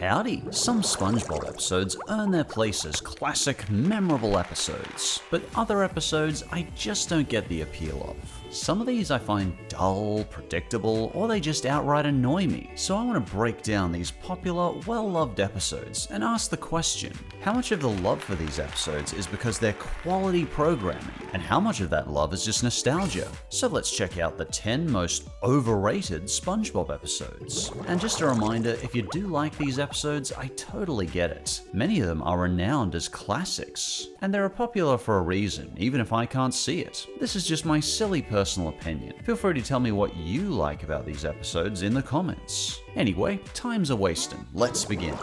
Howdy! Some Spongebob episodes earn their place as classic, memorable episodes, but other episodes I just don't get the appeal of. Some of these I find dull, predictable, or they just outright annoy me, so I want to break down these popular, well-loved episodes and ask the question, how much of the love for these episodes is because they're quality programming, and how much of that love is just nostalgia? So let's check out the 10 most overrated Spongebob episodes. And just a reminder, if you do like these episodes, I totally get it. Many of them are renowned as classics, and they're popular for a reason, even if I can't see it. This is just my silly personal opinion. Feel free to tell me what you like about these episodes in the comments. Anyway, time's a wasting. Let's begin.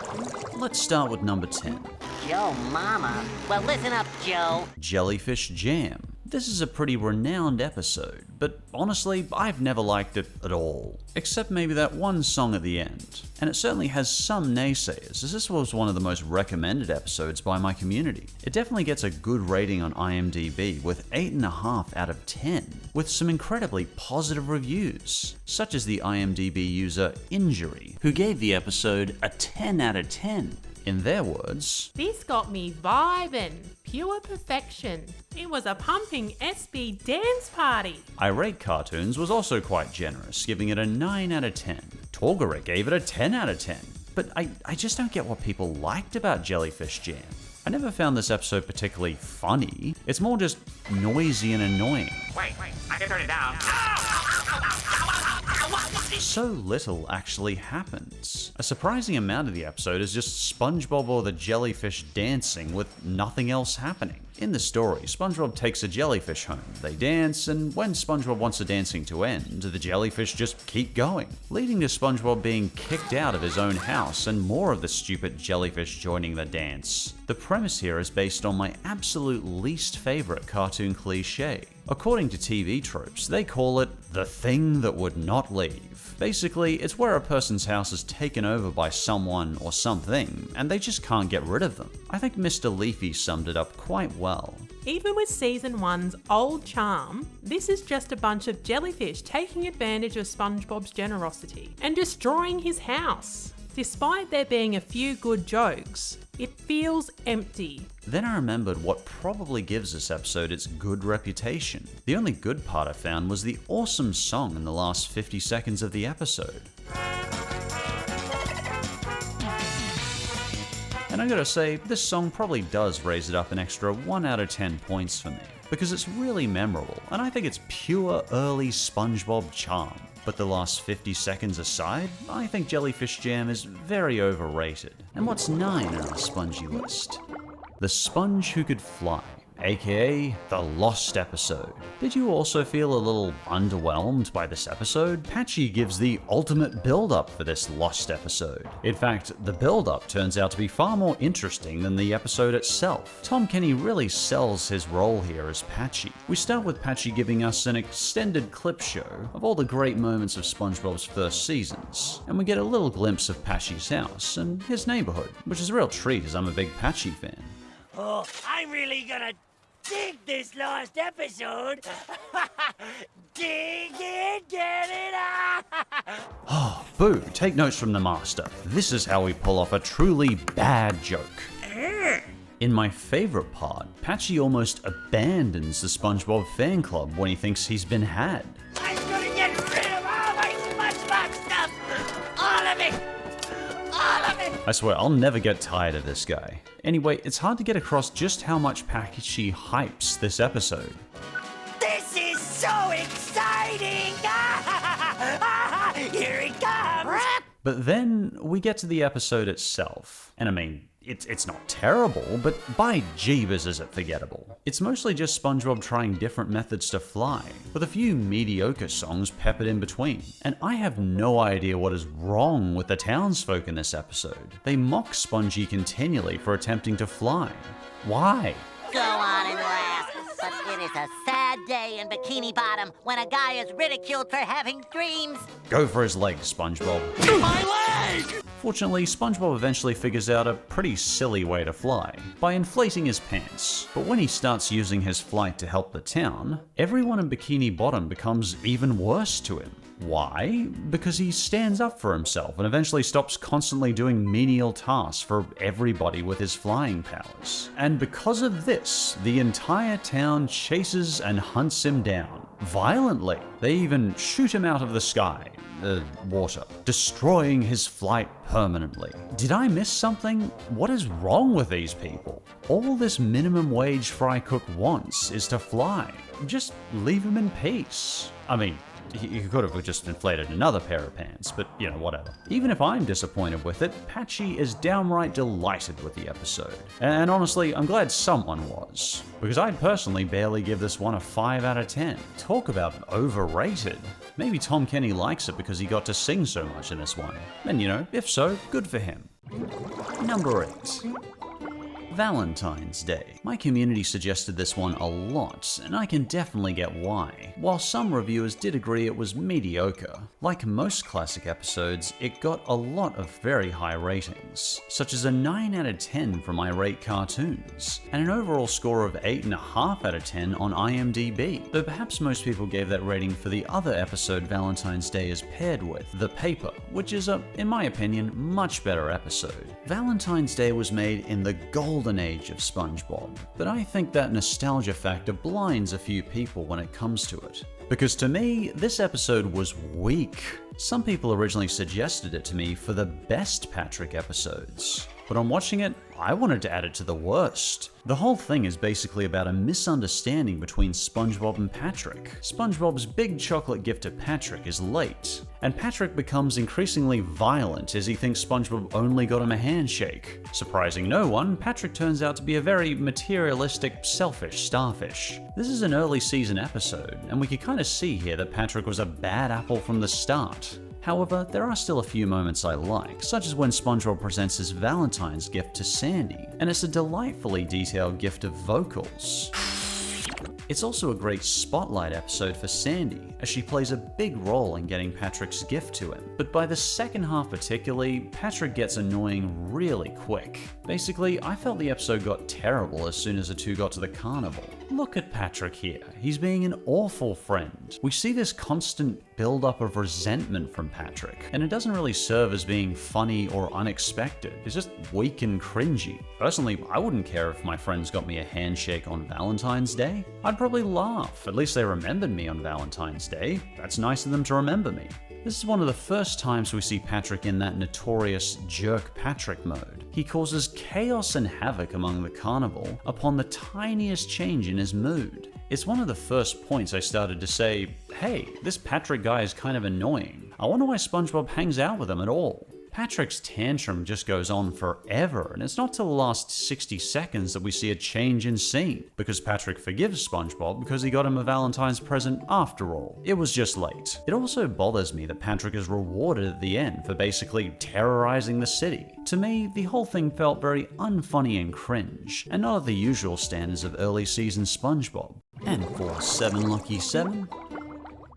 Let's start with number 10. Joe Mama. Well, listen up, Joe. Jellyfish Jam. This is a pretty renowned episode, but honestly, I've never liked it at all. Except maybe that one song at the end. And it certainly has some naysayers, as this was one of the most recommended episodes by my community. It definitely gets a good rating on IMDb with 8.5 out of 10, with some incredibly positive reviews, such as the IMDb user Injury, who gave the episode a 10 out of 10. In their words, "This got me vibing, pure perfection. It was a pumping SB dance party." Irate Cartoons was also quite generous, giving it a 9 out of 10. Torgeret gave it a 10 out of 10. But I just don't get what people liked about Jellyfish Jam. I never found this episode particularly funny. It's more just noisy and annoying. Wait, I can turn it down. So little actually happens. A surprising amount of the episode is just SpongeBob or the jellyfish dancing with nothing else happening. In the story, SpongeBob takes a jellyfish home. They dance, and when SpongeBob wants the dancing to end, the jellyfish just keep going, leading to SpongeBob being kicked out of his own house and more of the stupid jellyfish joining the dance. The premise here is based on my absolute least favorite cartoon cliche. According to TV tropes, they call it the thing that would not leave. Basically, it's where a person's house is taken over by someone or something, and they just can't get rid of them. I think Mr. Leafy summed it up quite well. Even with season 1's old charm, this is just a bunch of jellyfish taking advantage of SpongeBob's generosity and destroying his house. Despite there being a few good jokes, it feels empty. Then I remembered what probably gives this episode its good reputation. The only good part I found was the awesome song in the last 50 seconds of the episode. And I gotta say, this song probably does raise it up an extra 1 out of 10 points for me, because it's really memorable, and I think it's pure early SpongeBob charm. But the last 50 seconds aside, I think Jellyfish Jam is very overrated. And what's 9 on our spongy list? The Sponge Who Could Fly, aka the Lost episode. Did you also feel a little underwhelmed by this episode? Patchy gives the ultimate build-up for this Lost episode. In fact, the build-up turns out to be far more interesting than the episode itself. Tom Kenny really sells his role here as Patchy. We start with Patchy giving us an extended clip show of all the great moments of SpongeBob's first seasons, and we get a little glimpse of Patchy's house and his neighborhood, which is a real treat as I'm a big Patchy fan. Oh, I'm really gonna dig this last episode. Dig it, get it out. Oh, boo, take notes from the master. This is how we pull off a truly bad joke. In my favorite part, Patchy almost abandons the SpongeBob fan club when he thinks he's been had. I'm gonna get rid of all my SpongeBob stuff. All of it. All of it. I swear, I'll never get tired of this guy. Anyway, it's hard to get across just how much Patchy hypes this episode. This is so exciting. Here it comes. But then we get to the episode itself, and I mean, it's not terrible, but by jeebus is it forgettable. It's mostly just SpongeBob trying different methods to fly, with a few mediocre songs peppered in between. And I have no idea what is wrong with the townsfolk in this episode. They mock Spongy continually for attempting to fly. Why? Go on and laugh, but it is a sad day in Bikini Bottom when a guy is ridiculed for having dreams. Go for his legs, SpongeBob. My leg. Fortunately, SpongeBob eventually figures out a pretty silly way to fly, by inflating his pants. But when he starts using his flight to help the town, everyone in Bikini Bottom becomes even worse to him. Why? Because he stands up for himself and eventually stops constantly doing menial tasks for everybody with his flying powers. And because of this, the entire town chases and hunts him down, violently. They even shoot him out of the sky, water, destroying his flight permanently. Did I miss something? What is wrong with these people? All this minimum wage fry cook wants is to fly. Just leave him in peace. I mean, he could have just inflated another pair of pants, but you know, whatever. Even if I'm disappointed with it, Patchy is downright delighted with the episode. And honestly, I'm glad someone was, because I'd personally barely give this one a 5 out of 10. Talk about overrated. Maybe Tom Kenny likes it because he got to sing so much in this one. And you know, if so, good for him. Number 8. Valentine's Day. My community suggested this one a lot, and I can definitely get why. While some reviewers did agree it was mediocre, like most classic episodes, it got a lot of very high ratings, such as a 9 out of 10 from Irate Cartoons, and an overall score of 8.5 out of 10 on IMDb, though perhaps most people gave that rating for the other episode Valentine's Day is paired with, The Paper, which is in my opinion, much better episode. Valentine's Day was made in the golden age of SpongeBob, but I think that nostalgia factor blinds a few people when it comes to it. Because to me, this episode was weak. Some people originally suggested it to me for the best Patrick episodes, but on watching it, I wanted to add it to the worst. The whole thing is basically about a misunderstanding between SpongeBob and Patrick. SpongeBob's big chocolate gift to Patrick is late, and Patrick becomes increasingly violent as he thinks SpongeBob only got him a handshake. Surprising no one, Patrick turns out to be a very materialistic, selfish starfish. This is an early season episode, and we can kind of see here that Patrick was a bad apple from the start. However, there are still a few moments I like, such as when SpongeBob presents his Valentine's gift to Sandy, and it's a delightfully detailed gift of vocals. It's also a great spotlight episode for Sandy, as she plays a big role in getting Patrick's gift to him. But by the second half particularly, Patrick gets annoying really quick. Basically, I felt the episode got terrible as soon as the two got to the carnival. Look at Patrick here, he's being an awful friend. We see this constant build-up of resentment from Patrick, and it doesn't really serve as being funny or unexpected. It's just weak and cringy. Personally, I wouldn't care if my friends got me a handshake on Valentine's Day. I'd probably laugh, at least they remembered me on Valentine's Day. That's nice of them to remember me. This is one of the first times we see Patrick in that notorious jerk Patrick mode. He causes chaos and havoc among the carnival upon the tiniest change in his mood. It's one of the first points I started to say, hey, this Patrick guy is kind of annoying. I wonder why SpongeBob hangs out with him at all. Patrick's tantrum just goes on forever, and it's not till the last 60 seconds that we see a change in scene, because Patrick forgives SpongeBob because he got him a Valentine's present after all. It was just late. It also bothers me that Patrick is rewarded at the end for basically terrorizing the city. To me, the whole thing felt very unfunny and cringe, and not at the usual standards of early season SpongeBob. And for 7 Lucky 7,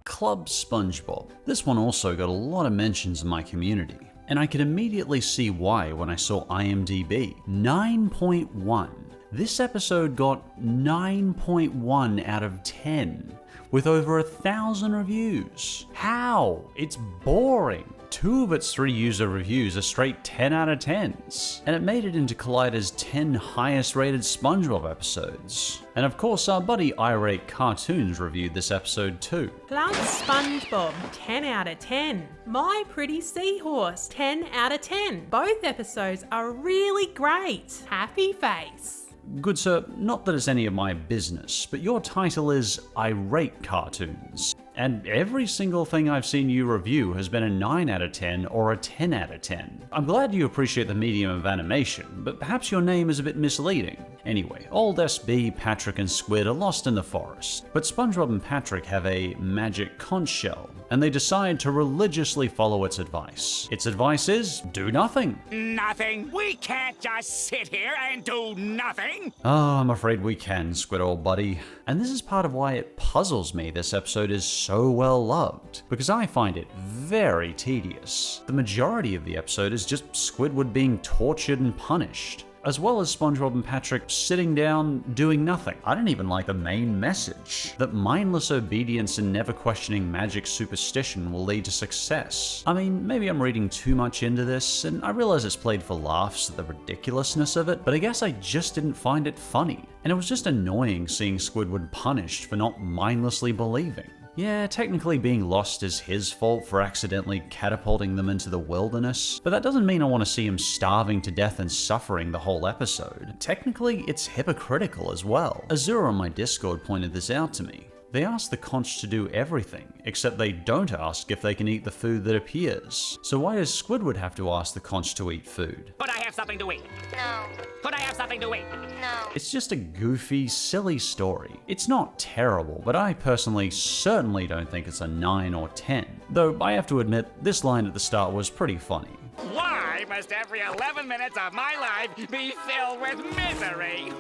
Club SpongeBob. This one also got a lot of mentions in my community, and I could immediately see why when I saw IMDb. 9.1. This episode got 9.1 out of 10, with over 1,000 reviews. How? It's boring. 2 of its 3 user reviews are straight 10 out of 10s, and it made it into Collider's 10 highest rated SpongeBob episodes. And of course our buddy Irate Cartoons reviewed this episode too. Club SpongeBob, 10 out of 10. My Pretty Seahorse, 10 out of 10. Both episodes are really great. Happy face. Good sir, not that it's any of my business, but your title is Irate Cartoons. And every single thing I've seen you review has been a 9 out of 10 or a 10 out of 10. I'm glad you appreciate the medium of animation, but perhaps your name is a bit misleading. Anyway, old SB, Patrick and Squid are lost in the forest, but SpongeBob and Patrick have a magic conch shell, and they decide to religiously follow its advice. Its advice is, do nothing. Nothing. We can't just sit here and do nothing. Oh, I'm afraid we can, Squid old buddy. And this is part of why it puzzles me this episode is so well loved, because I find it very tedious. The majority of the episode is just Squidward being tortured and punished. as well as SpongeBob and Patrick sitting down doing nothing. I didn't even like the main message, that mindless obedience and never questioning magic superstition will lead to success. I mean, maybe I'm reading too much into this, and I realize it's played for laughs at the ridiculousness of it, but I guess I just didn't find it funny. And it was just annoying seeing Squidward punished for not mindlessly believing. Yeah, technically being lost is his fault for accidentally catapulting them into the wilderness, but that doesn't mean I want to see him starving to death and suffering the whole episode. Technically, it's hypocritical as well. Azura on my Discord pointed this out to me. They ask the conch to do everything, except they don't ask if they can eat the food that appears. So why does Squidward have to ask the conch to eat food? Could I have something to eat? No. Could I have something to eat? No. It's just a goofy, silly story. It's not terrible, but I personally certainly don't think it's a 9 or 10. Though I have to admit, this line at the start was pretty funny. Why must every 11 minutes of my life be filled with misery?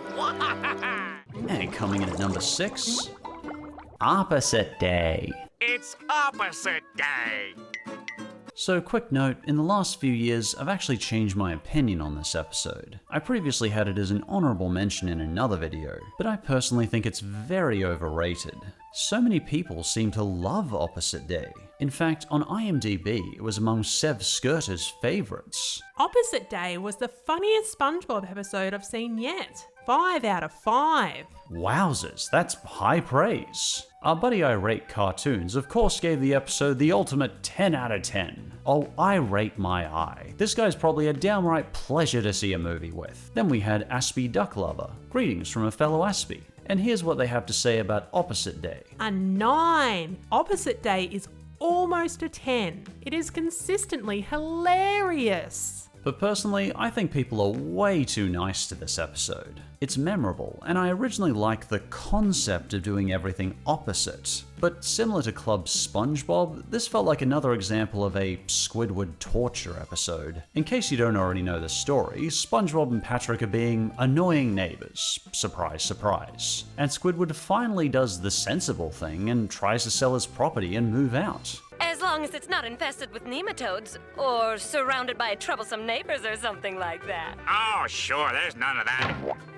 And coming in at number 6, Opposite Day. It's opposite day. So quick note, in the last few years, I've actually changed my opinion on this episode. I previously had it as an honorable mention in another video, but I personally think it's very overrated. So many people seem to love Opposite Day. In fact, on IMDb, it was among Sev Skirter's favorites. Opposite Day was the funniest SpongeBob episode I've seen yet. 5 out of 5. Wowzers, that's high praise. Our buddy Irate Cartoons of course gave the episode the ultimate 10 out of 10. Oh, I rate my eye. This guy's probably a downright pleasure to see a movie with. Then we had Aspie Duck Lover. Greetings from a fellow Aspie. And here's what they have to say about Opposite Day. A 9. Opposite Day is almost a 10. It is consistently hilarious. But personally, I think people are way too nice to this episode. It's memorable, and I originally liked the concept of doing everything opposite. But similar to Club SpongeBob, this felt like another example of a Squidward torture episode. In case you don't already know the story, SpongeBob and Patrick are being annoying neighbors. Surprise, surprise. And Squidward finally does the sensible thing and tries to sell his property and move out. As long as it's not infested with nematodes, or surrounded by troublesome neighbors or something like that. Oh, sure, there's none of that.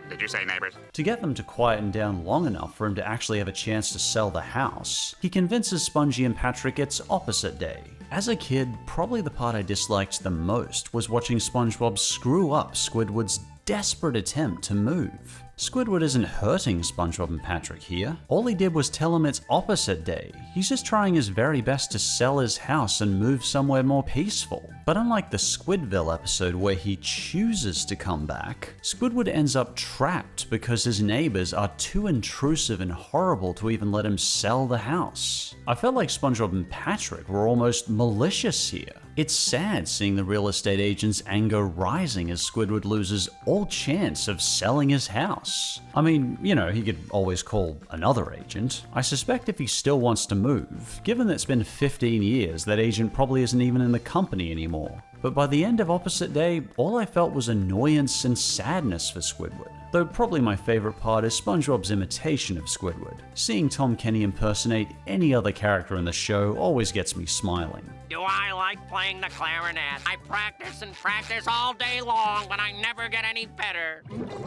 Did you say neighbors? To get them to quieten down long enough for him to actually have a chance to sell the house, he convinces Spongy and Patrick it's Opposite Day. As a kid, probably the part I disliked the most was watching SpongeBob screw up Squidward's desperate attempt to move. Squidward isn't hurting SpongeBob and Patrick here. All he did was tell him it's Opposite Day. He's just trying his very best to sell his house and move somewhere more peaceful. But unlike the Squidville episode where he chooses to come back, Squidward ends up trapped because his neighbors are too intrusive and horrible to even let him sell the house. I felt like SpongeBob and Patrick were almost malicious here. It's sad seeing the real estate agent's anger rising as Squidward loses all chance of selling his house. I mean, you know, he could always call another agent. I suspect if he still wants to move, given that it's been 15 years, that agent probably isn't even in the company anymore. But by the end of Opposite Day, all I felt was annoyance and sadness for Squidward. Though probably my favorite part is SpongeBob's imitation of Squidward. Seeing Tom Kenny impersonate any other character in the show always gets me smiling. Do I like playing the clarinet? I practice and practice all day long, but I never get any better.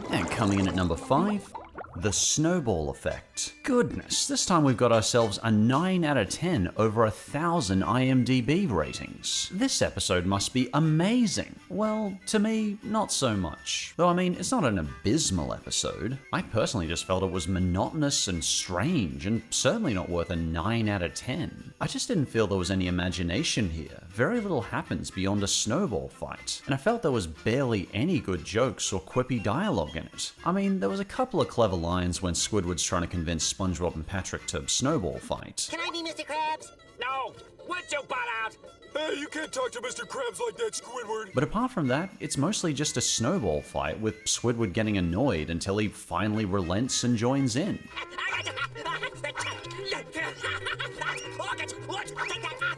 And coming in at number 5, the Snowball Effect. Goodness, this time we've got ourselves a 9 out of 10 over 1,000 IMDb ratings. This episode must be amazing. Well, to me, not so much. Though I mean, it's not an abysmal episode. I personally just felt it was monotonous and strange, and certainly not worth a 9 out of 10. I just didn't feel there was any imagination here. Very little happens beyond a snowball fight, and I felt there was barely any good jokes or quippy dialogue in it. I mean, there was a couple of clever lines when Squidward's trying to convince SpongeBob and Patrick to snowball fight. Can I be Mr. Krabs? No! Would you butt out? Hey, you can't talk to Mr. Krabs like that, Squidward. But apart from that, it's mostly just a snowball fight with Squidward getting annoyed until he finally relents and joins in.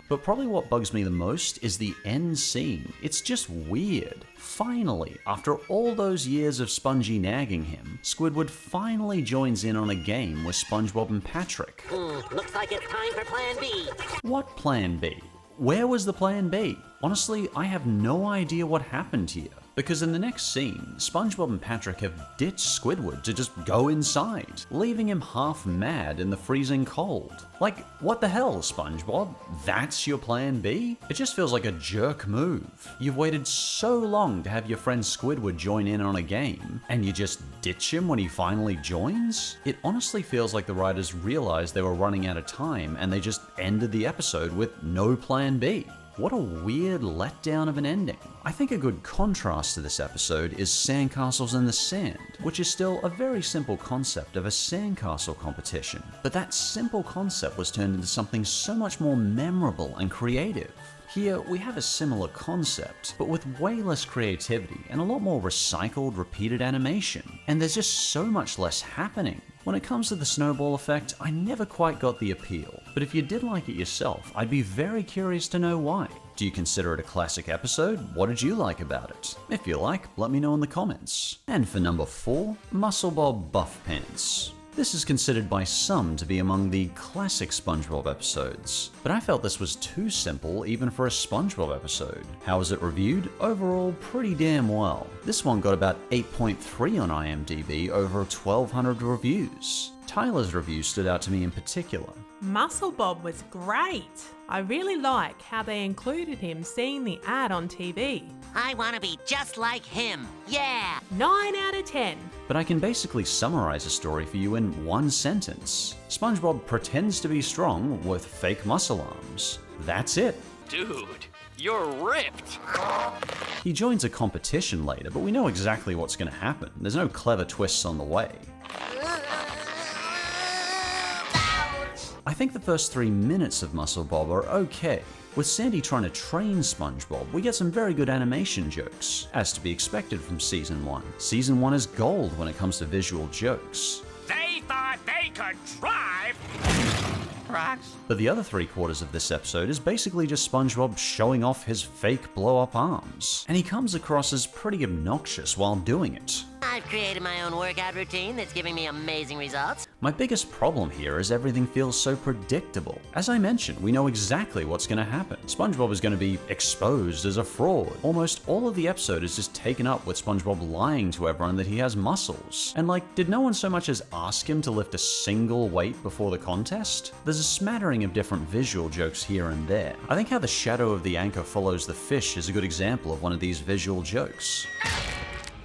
But probably what bugs me the most is the end scene. It's just weird. Finally, after all those years of Spongy nagging him, Squidward finally joins in on a game with SpongeBob and Patrick. Looks like it's time for Plan B. What Plan B? Where was the Plan B? Honestly, I have no idea what happened here. Because in the next scene, SpongeBob and Patrick have ditched Squidward to just go inside, leaving him half mad in the freezing cold. Like, what the hell, SpongeBob? That's your plan B? It just feels like a jerk move. You've waited so long to have your friend Squidward join in on a game, and you just ditch him when he finally joins? It honestly feels like the writers realized they were running out of time and they just ended the episode with no plan B. What a weird letdown of an ending. I think a good contrast to this episode is Sandcastles in the Sand, which is still a very simple concept of a sandcastle competition. But that simple concept was turned into something so much more memorable and creative. Here, we have a similar concept, but with way less creativity and a lot more recycled, repeated animation. And there's just so much less happening. When it comes to the Snowball Effect, I never quite got the appeal. But if you did like it yourself, I'd be very curious to know why. Do you consider it a classic episode? What did you like about it? If you like, let me know in the comments. And for number 4, Muscle Bob Buff Pants. This is considered by some to be among the classic SpongeBob episodes, but I felt this was too simple even for a SpongeBob episode. How was it reviewed? Overall, pretty damn well. This one got about 8.3 on IMDb over 1,200 reviews. Tyler's review stood out to me in particular. Muscle Bob was great. I really like how they included him seeing the ad on TV. I want to be just like him. Yeah! 9 out of 10. But I can basically summarize a story for you in one sentence. SpongeBob pretends to be strong with fake muscle arms. That's it. Dude, you're ripped. He joins a competition later, but we know exactly what's going to happen. There's no clever twists on the way. I think the first 3 minutes of Muscle Bob are okay. With Sandy trying to train SpongeBob, we get some very good animation jokes, as to be expected from Season 1. Season 1 is gold when it comes to visual jokes. They thought they could drive. Rocks. But the other 3/4 of this episode is basically just SpongeBob showing off his fake blow-up arms. And he comes across as pretty obnoxious while doing it. I've created my own workout routine that's giving me amazing results. My biggest problem here is everything feels so predictable. As I mentioned, we know exactly what's going to happen. SpongeBob is going to be exposed as a fraud. Almost all of the episode is just taken up with SpongeBob lying to everyone that he has muscles. And like, did no one so much as ask him to lift a single weight before the contest? There's a smattering of different visual jokes here and there. I think how the shadow of the anchor follows the fish is a good example of one of these visual jokes.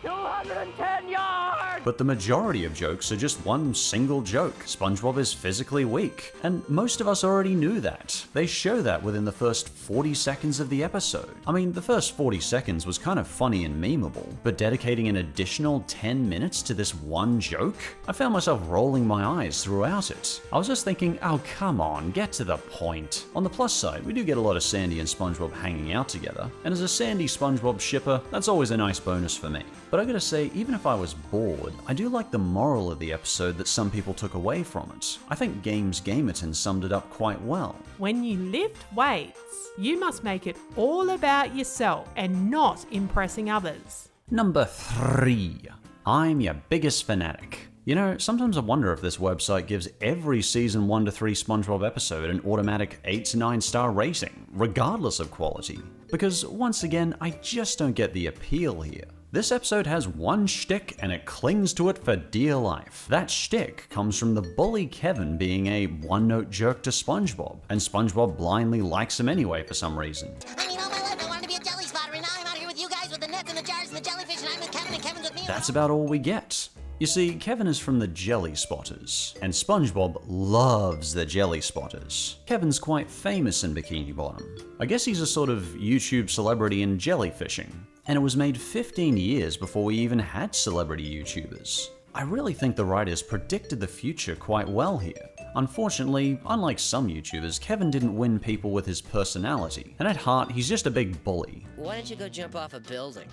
210 yards! But the majority of jokes are just one single joke. SpongeBob is physically weak, and most of us already knew that. They show that within the first 40 seconds of the episode. I mean, the first 40 seconds was kind of funny and memeable, but dedicating an additional 10 minutes to this one joke? I found myself rolling my eyes throughout it. I was just thinking, oh come on, get to the point. On the plus side, we do get a lot of Sandy and SpongeBob hanging out together, and as a Sandy SpongeBob shipper, that's always a nice bonus for me. But I gotta say, even if I was bored, I do like the moral of the episode that some people took away from it. I think Games Gamerton summed it up quite well. When you lift weights, you must make it all about yourself and not impressing others. Number 3. I'm your biggest fanatic. You know, sometimes I wonder if this website gives every season 1 to 3 SpongeBob episode an automatic 8 to 9 star rating, regardless of quality. Because once again, I just don't get the appeal here. This episode has one shtick and it clings to it for dear life. That shtick comes from the bully Kevin being a one-note jerk to SpongeBob, and SpongeBob blindly likes him anyway for some reason. I mean, all my life I wanted to be a jelly spotter, and now I'm out here with you guys with the nets and the jars and the jellyfish, and I'm with Kevin and Kevin's with me. That's about all we get. You see, Kevin is from the Jelly Spotters, and SpongeBob loves the Jelly Spotters. Kevin's quite famous in Bikini Bottom. I guess he's a sort of YouTube celebrity in jellyfishing, and it was made 15 years before we even had celebrity YouTubers. I really think the writers predicted the future quite well here. Unfortunately, unlike some YouTubers, Kevin didn't win people with his personality, and at heart, he's just a big bully. Why don't you go jump off a building?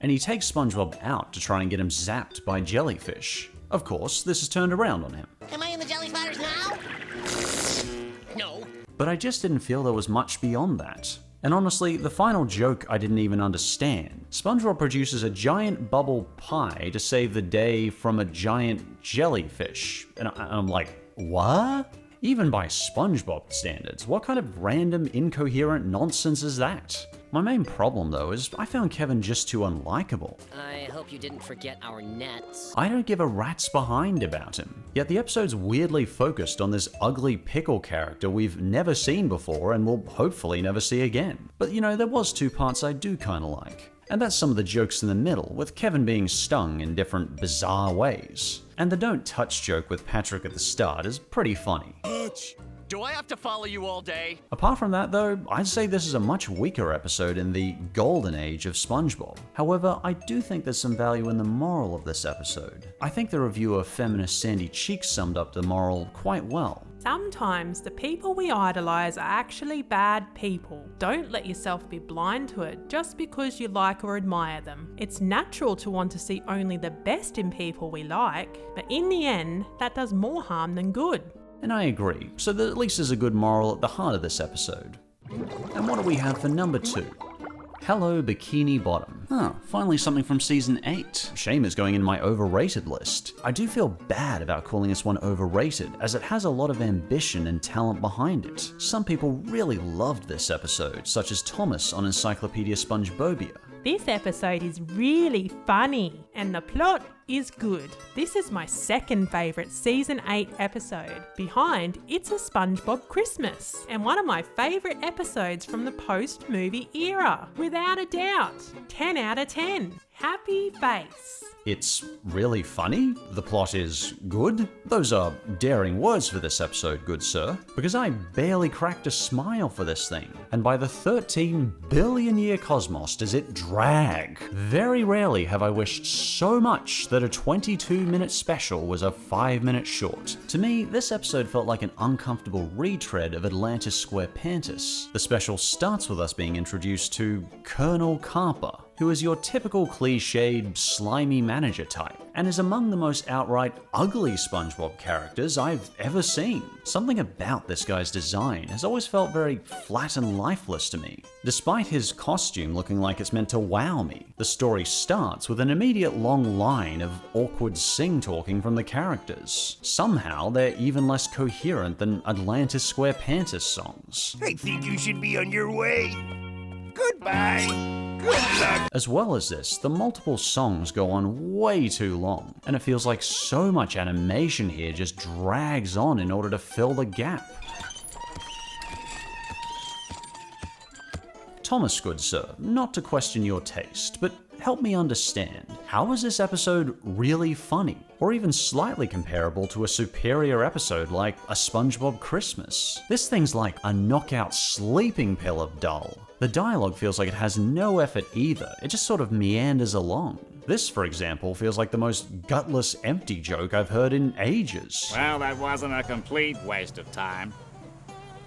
And he takes SpongeBob out to try and get him zapped by jellyfish. Of course, this is turned around on him. Am I in the jelly spotters now? No. But I just didn't feel there was much beyond that. And honestly, the final joke I didn't even understand. SpongeBob produces a giant bubble pie to save the day from a giant jellyfish. And I'm like, what? Even by SpongeBob standards, what kind of random, incoherent nonsense is that? My main problem though is I found Kevin just too unlikable. I hope you didn't forget our nets. I don't give a rat's behind about him. Yet the episode's weirdly focused on this ugly pickle character we've never seen before and will hopefully never see again. But you know, there was two parts I do kinda like. And that's some of the jokes in the middle, with Kevin being stung in different bizarre ways. And the don't touch joke with Patrick at the start is pretty funny. Do I have to follow you all day? Apart from that though, I'd say this is a much weaker episode in the golden age of SpongeBob. However, I do think there's some value in the moral of this episode. I think the reviewer feminist Sandy Cheeks summed up the moral quite well. Sometimes the people we idolise are actually bad people. Don't let yourself be blind to it just because you like or admire them. It's natural to want to see only the best in people we like, but in the end, that does more harm than good. And I agree, so there at least is a good moral at the heart of this episode. And what do we have for number 2? Hello Bikini Bottom. Finally something from season 8. Shame is going in my overrated list. I do feel bad about calling this one overrated, as it has a lot of ambition and talent behind it. Some people really loved this episode, such as Thomas on Encyclopedia Spongebobia. This episode is really funny and the plot is good. This is my second favourite season 8 episode, behind It's a SpongeBob Christmas, and one of my favourite episodes from the post-movie era. Without a doubt, 10 out of 10. Happy face. It's really funny? The plot is good? Those are daring words for this episode, good sir, because I barely cracked a smile for this thing, and by the 13 billion year cosmos does it drag. Very rarely have I wished so much that a 22-minute special was a 5-minute short. To me, this episode felt like an uncomfortable retread of Atlantis SquarePantis. The special starts with us being introduced to Colonel Carper, who is your typical cliched, slimy manager type, and is among the most outright ugly SpongeBob characters I've ever seen. Something about this guy's design has always felt very flat and lifeless to me, despite his costume looking like it's meant to wow me. The story starts with an immediate long line of awkward sing-talking from the characters. Somehow, they're even less coherent than Atlantis SquarePantis songs. I think you should be on your way. Goodbye. Good luck. As well as this, the multiple songs go on way too long, and it feels like so much animation here just drags on in order to fill the gap. Thomas, good sir, not to question your taste, but help me understand, how is this episode really funny? Or even slightly comparable to a superior episode like A SpongeBob Christmas? This thing's like a knockout sleeping pill of dull. The dialogue feels like it has no effort either, it just sort of meanders along. This, for example, feels like the most gutless, empty joke I've heard in ages. Well, that wasn't a complete waste of time.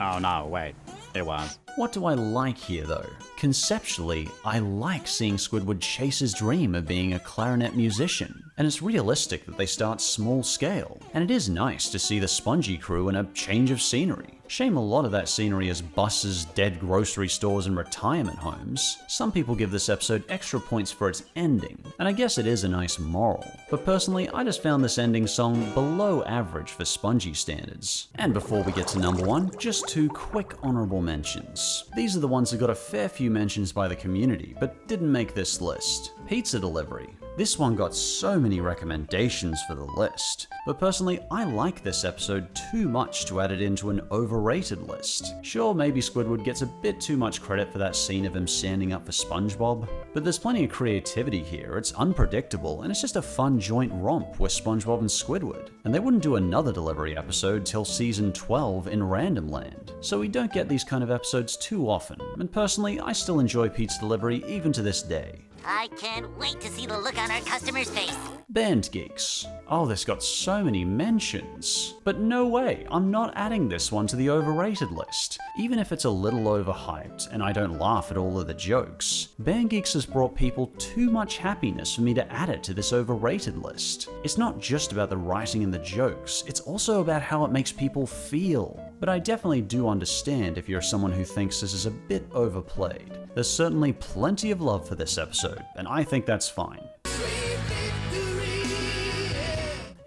Oh no, wait, it was. What do I like here though? Conceptually, I like seeing Squidward chase his dream of being a clarinet musician, and it's realistic that they start small scale, and it is nice to see the Spongy crew in a change of scenery. Shame a lot of that scenery is buses, dead grocery stores, and retirement homes. Some people give this episode extra points for its ending, and I guess it is a nice moral. But personally, I just found this ending song below average for Spongy standards. And before we get to number 1, just 2 quick honorable mentions. These are the ones that got a fair few mentions by the community, but didn't make this list. Pizza delivery. This one got so many recommendations for the list, but personally I like this episode too much to add it into an overrated list. Sure, maybe Squidward gets a bit too much credit for that scene of him standing up for SpongeBob, but there's plenty of creativity here, it's unpredictable, and it's just a fun joint romp with SpongeBob and Squidward. And they wouldn't do another delivery episode till season 12 in Random Land, so we don't get these kind of episodes too often, and personally I still enjoy Pizza Delivery even to this day. I can't wait to see the look on our customer's face. Band Geeks. Oh, this got so many mentions. But no way, I'm not adding this one to the overrated list. Even if it's a little overhyped and I don't laugh at all of the jokes, Band Geeks has brought people too much happiness for me to add it to this overrated list. It's not just about the writing and the jokes, it's also about how it makes people feel. But I definitely do understand if you're someone who thinks this is a bit overplayed. There's certainly plenty of love for this episode, and I think that's fine.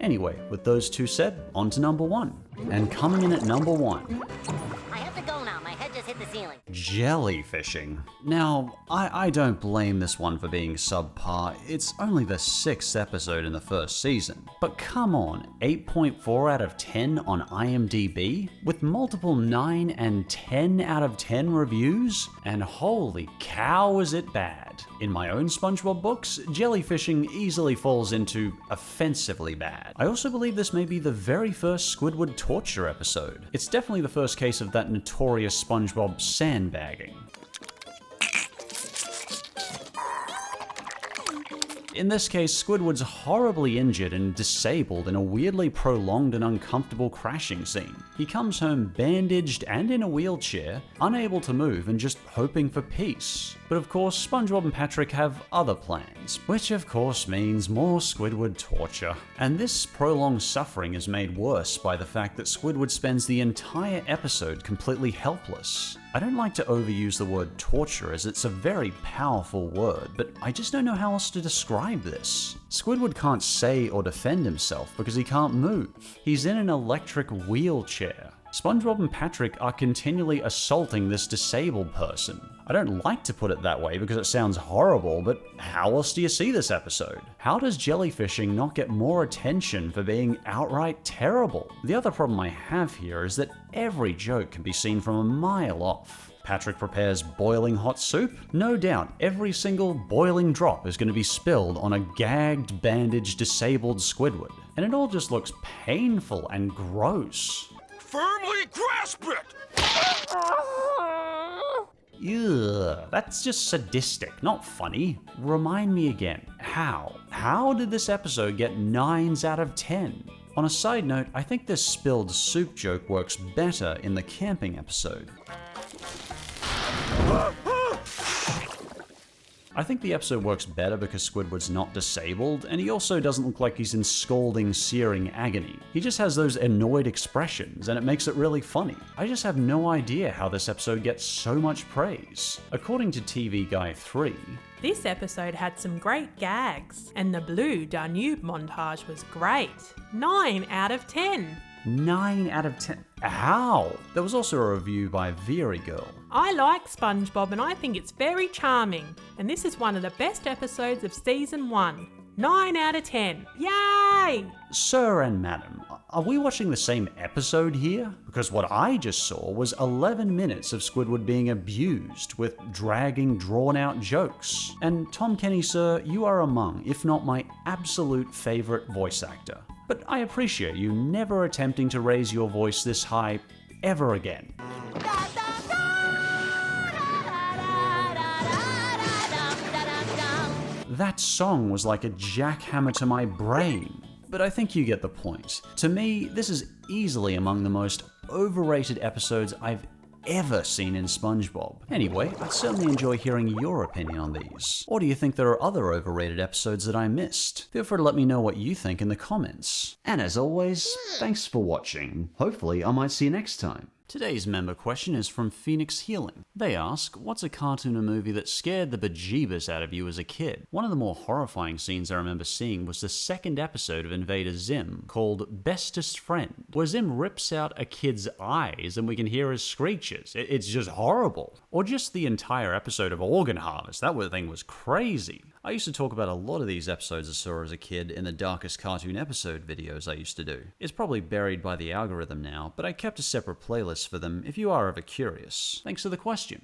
Anyway, with those two said, on to number 1. And coming in at number 1, I have to go now. My head just hit the ceiling. Jellyfishing. Now, I don't blame this one for being subpar. It's only the 6th episode in the first season. But come on, 8.4 out of 10 on IMDb? With multiple 9 and 10 out of 10 reviews? And holy cow, is it bad. In my own SpongeBob books, Jellyfishing easily falls into offensively bad. I also believe this may be the very first Squidward torture episode. It's definitely the first case of that notorious SpongeBob sandbagging. In this case, Squidward's horribly injured and disabled in a weirdly prolonged and uncomfortable crashing scene. He comes home bandaged and in a wheelchair, unable to move and just hoping for peace. But of course, SpongeBob and Patrick have other plans, which of course means more Squidward torture. And this prolonged suffering is made worse by the fact that Squidward spends the entire episode completely helpless. I don't like to overuse the word torture as it's a very powerful word, but I just don't know how else to describe this. Squidward can't say or defend himself because he can't move. He's in an electric wheelchair. SpongeBob and Patrick are continually assaulting this disabled person. I don't like to put it that way because it sounds horrible, but how else do you see this episode? How does Jellyfishing not get more attention for being outright terrible? The other problem I have here is that every joke can be seen from a mile off. Patrick prepares boiling hot soup? No doubt, every single boiling drop is going to be spilled on a gagged, bandaged, disabled Squidward. And it all just looks painful and gross. Firmly grasp it! Ugh, that's just sadistic, not funny. Remind me again, how? How did this episode get 9s out of 10? On a side note, I think this spilled soup joke works better in the camping episode. I think the episode works better because Squidward's not disabled, and he also doesn't look like he's in scalding, searing agony. He just has those annoyed expressions, and it makes it really funny. I just have no idea how this episode gets so much praise. According to TV Guy 3, This episode had some great gags, and the Blue Danube montage was great. 9 out of 10. 9 out of 10. How? There was also a review by Veery Girl. I like SpongeBob and I think it's very charming, and this is one of the best episodes of season 1. 9 out of 10. Yay! Sir and madam, are we watching the same episode here? Because what I just saw was 11 minutes of Squidward being abused with dragging, drawn-out jokes. And Tom Kenny, sir, you are among, if not my absolute favorite voice actor. But I appreciate you never attempting to raise your voice this high ever again. That song was like a jackhammer to my brain. But I think you get the point. To me, this is easily among the most overrated episodes I've ever seen in SpongeBob. Anyway, I'd certainly enjoy hearing your opinion on these. Or do you think there are other overrated episodes that I missed? Feel free to let me know what you think in the comments. And as always, thanks for watching. Hopefully I might see you next time. Today's member question is from Phoenix Healing. They ask, what's a cartoon or movie that scared the bejeebus out of you as a kid? One of the more horrifying scenes I remember seeing was the second episode of Invader Zim, called Bestest Friend, where Zim rips out a kid's eyes and we can hear his screeches. It's just horrible. Or just the entire episode of Organ Harvest. That thing was crazy. I used to talk about a lot of these episodes I saw as a kid in the Darkest Cartoon Episode videos I used to do. It's probably buried by the algorithm now, but I kept a separate playlist for them if you are ever curious. Thanks for the question.